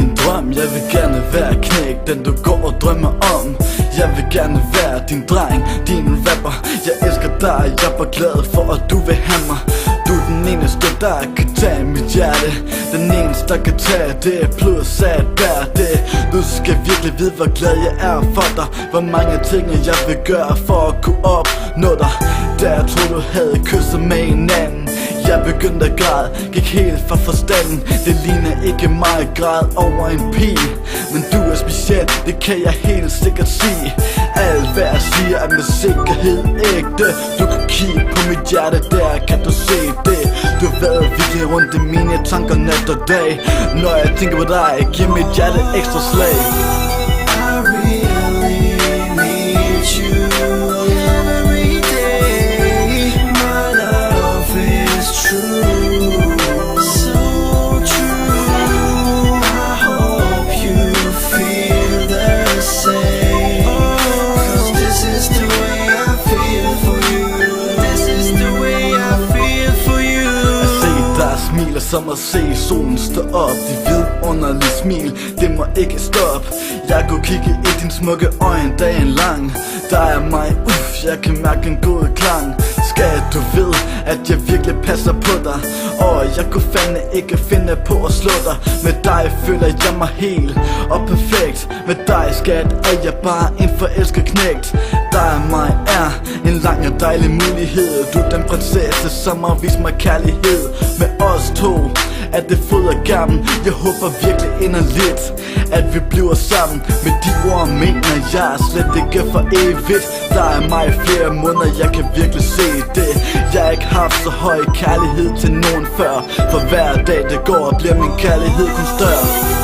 din drøm. Jeg vil gerne være knæk, den du går og drømmer om. Jeg vil gerne være din dreng, din rapper. Jeg elsker dig, jeg var glad for at du vil have mig. Du er den eneste, der kan tage mit hjerte. Den eneste, der kan tage det, plus at bære det. Du skal virkelig vide, hvor glad jeg er for dig. Hvor mange ting jeg vil gøre for at kunne opnå dig. Da jeg troede du havde kysset med en anden, jeg begyndte at græde, gik helt fra forstanden. Det ligner ikke mig græd over en pil, men du er speciel, det kan jeg helt sikkert sige. Alt hvad jeg siger er med sikkerhed ægte. Du kan kigge på mit hjerte, der kan du se det. Du har været virkelig rundt i mine tanker nat og dag. Når jeg tænker på dig, giver mit hjerte ekstra slag. Smiler som at se solen stå op. De vidunderlige smil, det må ikke stoppe. Jeg kunne kigge i din smukke øjne dagen lang. Der er mig, jeg kan mærke en god klang. Skal du ved, at jeg virkelig passer på dig. Og jeg kunne fandme ikke finde på at slå dig. Med dig føler jeg mig helt og perfekt. Med dig skat er jeg bare en forelsket knægt. Der er mig er en lang og dejlig mulighed. Du er den prinsesse, som har vist mig kærlighed. Med os to er det fryd og gammel. Jeg håber virkelig inderligt, at vi bliver sammen. Med de ord mener jeg slet ikke for evigt. Der er mig i flere måneder, jeg kan virkelig se det. Jeg har ikke haft så høj kærlighed til nogen før. For hver dag det går, bliver min kærlighed kun større.